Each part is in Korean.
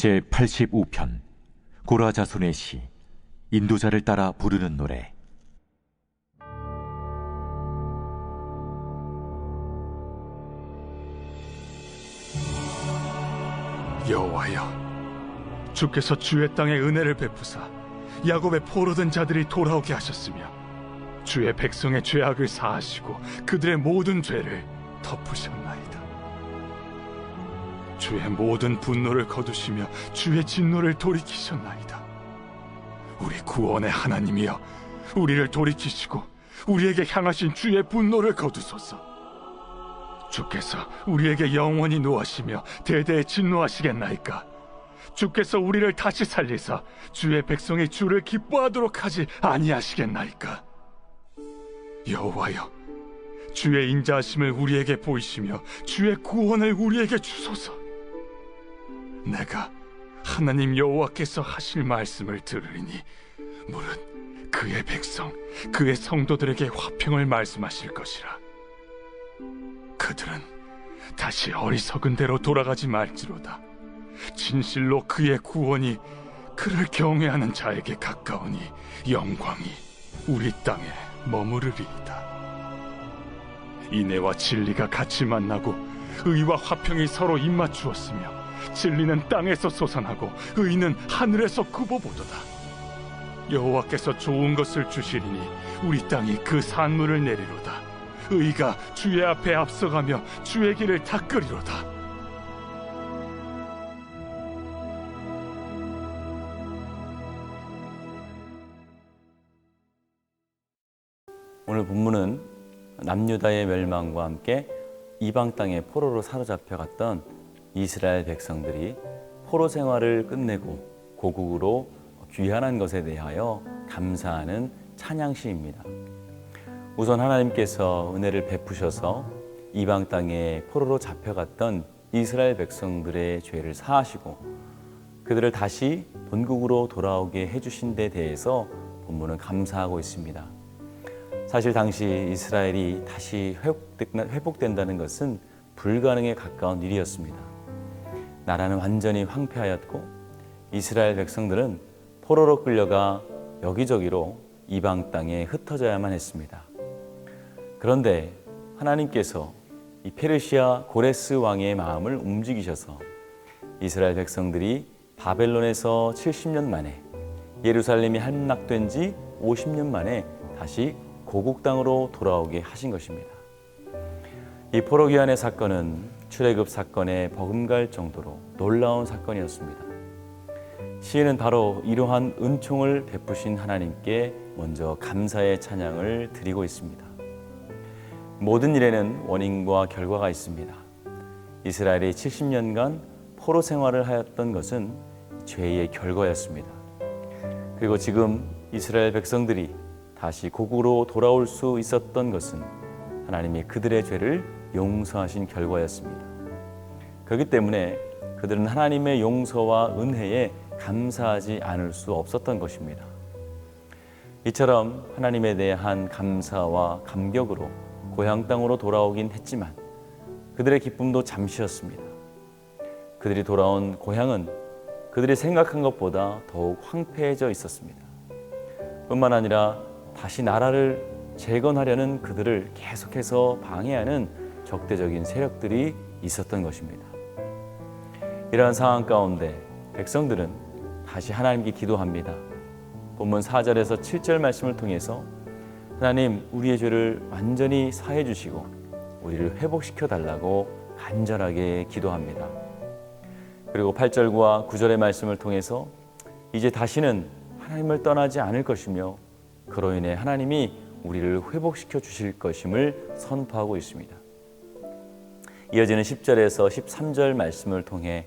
제85편 고라 자손의 시 인도자를 따라 부르는 노래. 여호와여, 주께서 주의 땅에 은혜를 베푸사 야곱의 포로된 자들이 돌아오게 하셨으며 주의 백성의 죄악을 사하시고 그들의 모든 죄를 덮으셨나이다. 주의 모든 분노를 거두시며 주의 진노를 돌이키셨나이다. 우리 구원의 하나님이여, 우리를 돌이키시고 우리에게 향하신 주의 분노를 거두소서. 주께서 우리에게 영원히 노하시며 대대에 진노하시겠나이까? 주께서 우리를 다시 살리사 주의 백성이 주를 기뻐하도록 하지 아니하시겠나이까? 여호와여, 주의 인자하심을 우리에게 보이시며 주의 구원을 우리에게 주소서. 내가 하나님 여호와께서 하실 말씀을 들으리니 무릇 그의 백성, 그의 성도들에게 화평을 말씀하실 것이라. 그들은 다시 어리석은 대로 돌아가지 말지로다. 진실로 그의 구원이 그를 경외하는 자에게 가까우니 영광이 우리 땅에 머무르리이다. 인애와 진리가 같이 만나고 의와 화평이 서로 입맞추었으며 진리는 땅에서 솟아나고 의는 하늘에서 굽어보도다. 여호와께서 좋은 것을 주시리니 우리 땅이 그 산물을 내리로다. 의가 주의 앞에 앞서가며 주의 길을 닦으리로다. 오늘 본문은 남유다의 멸망과 함께 이방 땅의 포로로 사로잡혀 갔던 이스라엘 백성들이 포로 생활을 끝내고 고국으로 귀환한 것에 대하여 감사하는 찬양시입니다. 우선 하나님께서 은혜를 베푸셔서 이방 땅에 포로로 잡혀갔던 이스라엘 백성들의 죄를 사하시고 그들을 다시 본국으로 돌아오게 해주신 데 대해서 본문은 감사하고 있습니다. 사실 당시 이스라엘이 다시 회복된다는 것은 불가능에 가까운 일이었습니다. 나라는 완전히 황폐하였고 이스라엘 백성들은 포로로 끌려가 여기저기로 이방 땅에 흩어져야만 했습니다. 그런데 하나님께서 이 페르시아 고레스 왕의 마음을 움직이셔서 이스라엘 백성들이 바벨론에서 70년 만에, 예루살렘이 함락된 지 50년 만에 다시 고국 땅으로 돌아오게 하신 것입니다. 이 포로 귀환의 사건은 출애굽 사건에 버금갈 정도로 놀라운 사건이었습니다. 시인은 바로 이러한 은총을 베푸신 하나님께 먼저 감사의 찬양을 드리고 있습니다. 모든 일에는 원인과 결과가 있습니다. 이스라엘이 70년간 포로 생활을 하였던 것은 죄의 결과였습니다. 그리고 지금 이스라엘 백성들이 다시 고국으로 돌아올 수 있었던 것은 하나님이 그들의 죄를 용서하신 결과였습니다. 그렇기 때문에 그들은 하나님의 용서와 은혜에 감사하지 않을 수 없었던 것입니다. 이처럼 하나님에 대한 감사와 감격으로 고향 땅으로 돌아오긴 했지만 그들의 기쁨도 잠시였습니다. 그들이 돌아온 고향은 그들이 생각한 것보다 더욱 황폐해져 있었습니다. 뿐만 아니라 다시 나라를 재건하려는 그들을 계속해서 방해하는 적대적인 세력들이 있었던 것입니다. 이러한 상황 가운데 백성들은 다시 하나님께 기도합니다. 본문 4절에서 7절 말씀을 통해서 하나님, 우리의 죄를 완전히 사해 주시고 우리를 회복시켜 달라고 간절하게 기도합니다. 그리고 8절과 9절의 말씀을 통해서 이제 다시는 하나님을 떠나지 않을 것이며 그로 인해 하나님이 우리를 회복시켜 주실 것임을 선포하고 있습니다. 이어지는 10절에서 13절 말씀을 통해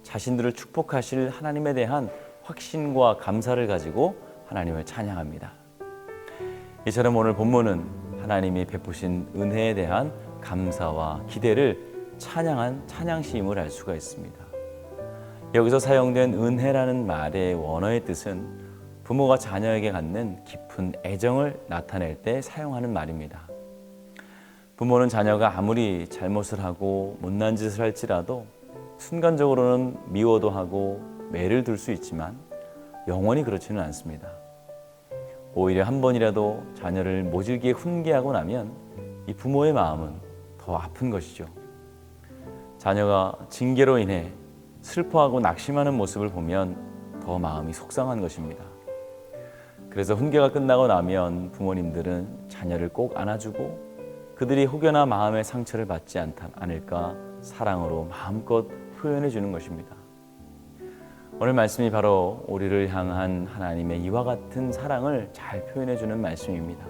자신들을 축복하실 하나님에 대한 확신과 감사를 가지고 하나님을 찬양합니다. 이처럼 오늘 본문은 하나님이 베푸신 은혜에 대한 감사와 기대를 찬양한 찬양시임을 알 수가 있습니다. 여기서 사용된 은혜라는 말의 원어의 뜻은 부모가 자녀에게 갖는 깊은 애정을 나타낼 때 사용하는 말입니다. 부모는 자녀가 아무리 잘못을 하고 못난 짓을 할지라도 순간적으로는 미워도 하고 매를 둘 수 있지만 영원히 그렇지는 않습니다. 오히려 한 번이라도 자녀를 모질게 훈계하고 나면 이 부모의 마음은 더 아픈 것이죠. 자녀가 징계로 인해 슬퍼하고 낙심하는 모습을 보면 더 마음이 속상한 것입니다. 그래서 훈계가 끝나고 나면 부모님들은 자녀를 꼭 안아주고 그들이 혹여나 마음의 상처를 받지 않을까 사랑으로 마음껏 표현해 주는 것입니다. 오늘 말씀이 바로 우리를 향한 하나님의 이와 같은 사랑을 잘 표현해 주는 말씀입니다.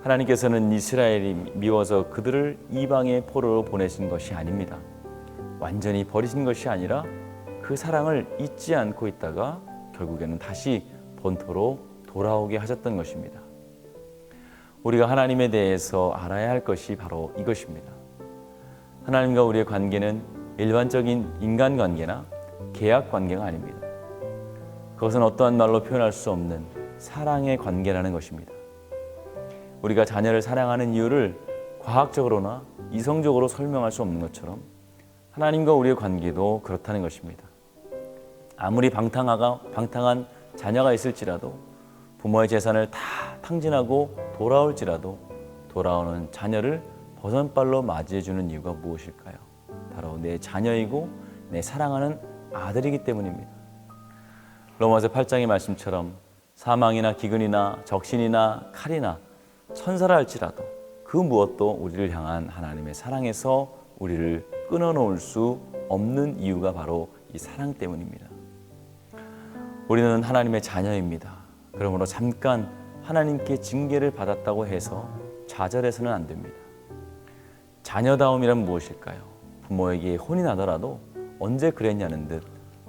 하나님께서는 이스라엘이 미워서 그들을 이방의 포로로 보내신 것이 아닙니다. 완전히 버리신 것이 아니라 그 사랑을 잊지 않고 있다가 결국에는 다시 본토로 돌아오게 하셨던 것입니다. 우리가 하나님에 대해서 알아야 할 것이 바로 이것입니다. 하나님과 우리의 관계는 일반적인 인간관계나 계약관계가 아닙니다. 그것은 어떠한 말로 표현할 수 없는 사랑의 관계라는 것입니다. 우리가 자녀를 사랑하는 이유를 과학적으로나 이성적으로 설명할 수 없는 것처럼 하나님과 우리의 관계도 그렇다는 것입니다. 아무리 방탕한 자녀가 있을지라도 부모의 재산을 다 탕진하고 돌아올지라도 돌아오는 자녀를 버선발로 맞이해주는 이유가 무엇일까요? 바로 내 자녀이고 내 사랑하는 아들이기 때문입니다. 로마서 8장의 말씀처럼 사망이나 기근이나 적신이나 칼이나 천사라 할지라도 그 무엇도 우리를 향한 하나님의 사랑에서 우리를 끊어놓을 수 없는 이유가 바로 이 사랑 때문입니다. 우리는 하나님의 자녀입니다. 그러므로 잠깐 하나님께 징계를 받았다고 해서 좌절해서는 안 됩니다. 자녀다움이란 무엇일까요? 부모에게 혼이 나더라도 언제 그랬냐는 듯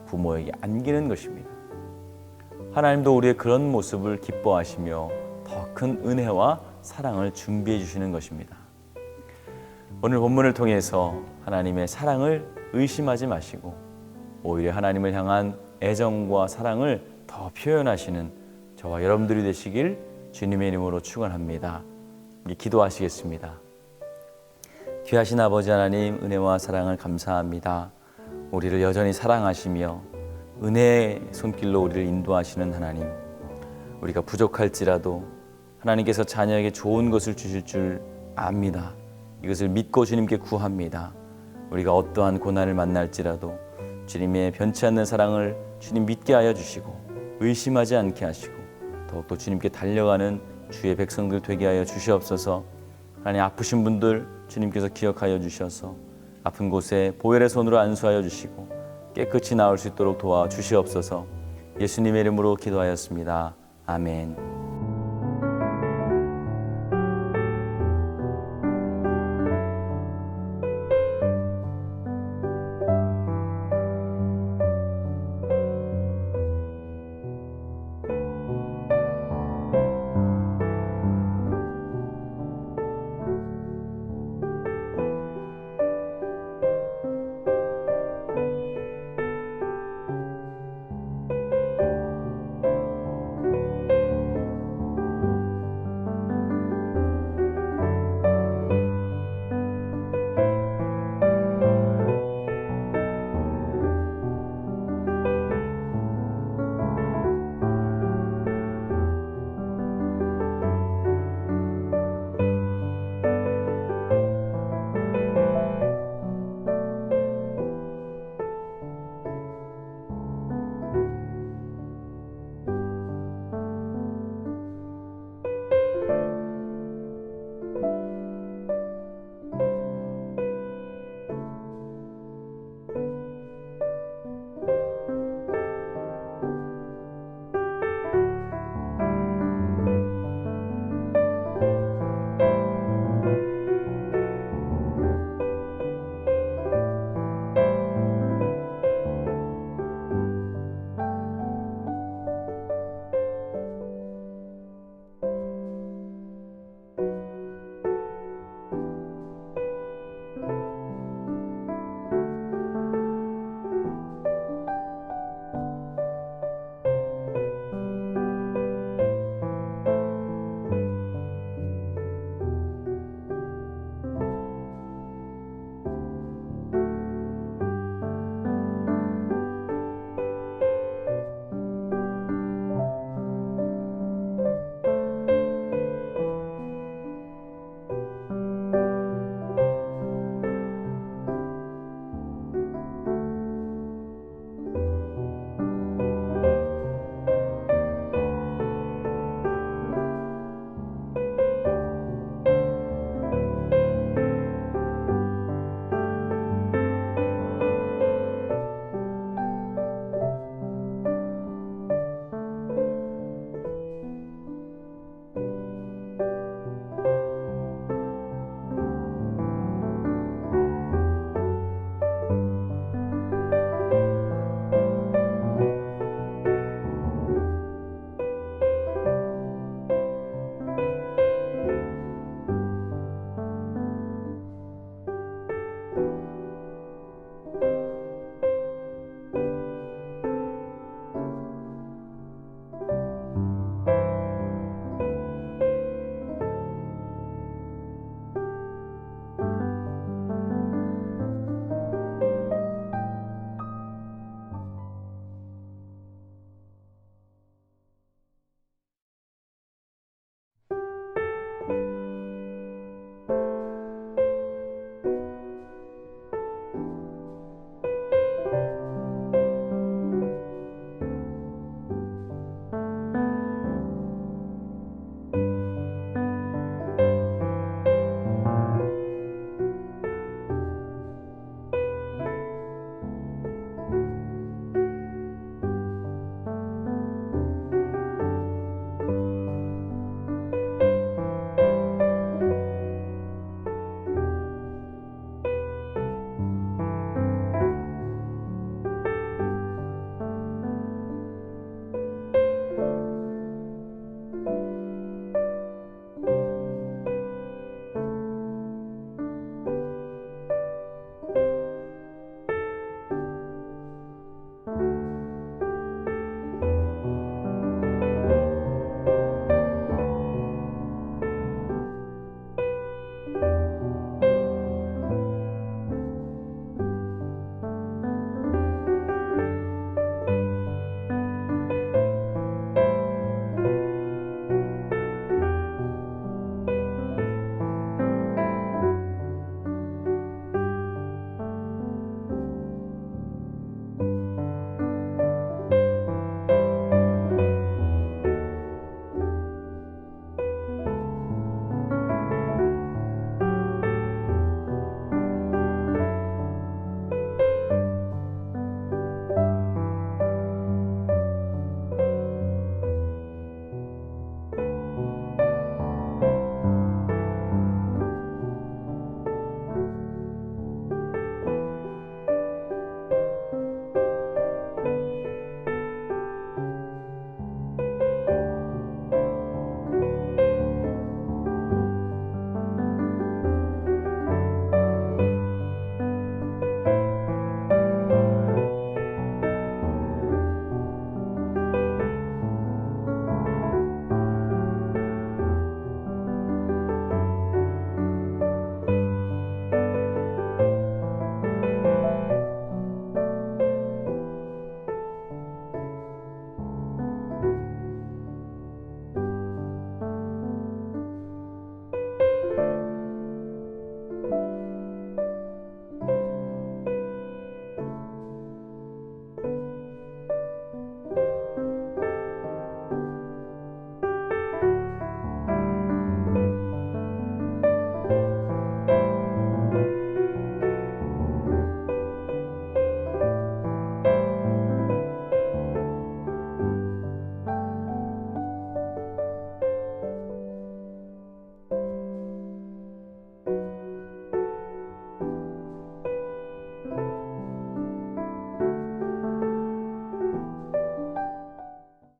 부모에게 안기는 것입니다. 하나님도 우리의 그런 모습을 기뻐하시며 더 큰 은혜와 사랑을 준비해 주시는 것입니다. 오늘 본문을 통해서 하나님의 사랑을 의심하지 마시고 오히려 하나님을 향한 애정과 사랑을 더 표현하시는 저와 여러분들이 되시길 주님의 이름으로 축원합니다. 기도하시겠습니다. 귀하신 아버지 하나님, 은혜와 사랑을 감사합니다. 우리를 여전히 사랑하시며 은혜의 손길로 우리를 인도하시는 하나님, 우리가 부족할지라도 하나님께서 자녀에게 좋은 것을 주실 줄 압니다. 이것을 믿고 주님께 구합니다. 우리가 어떠한 고난을 만날지라도 주님의 변치 않는 사랑을 주님 믿게 하여 주시고 의심하지 않게 하시고 더욱더 주님께 달려가는 주의 백성들 되게 하여 주시옵소서. 하나님, 아프신 분들 주님께서 기억하여 주셔서 아픈 곳에 보혈의 손으로 안수하여 주시고 깨끗이 나을 수 있도록 도와주시옵소서. 예수님의 이름으로 기도하였습니다. 아멘.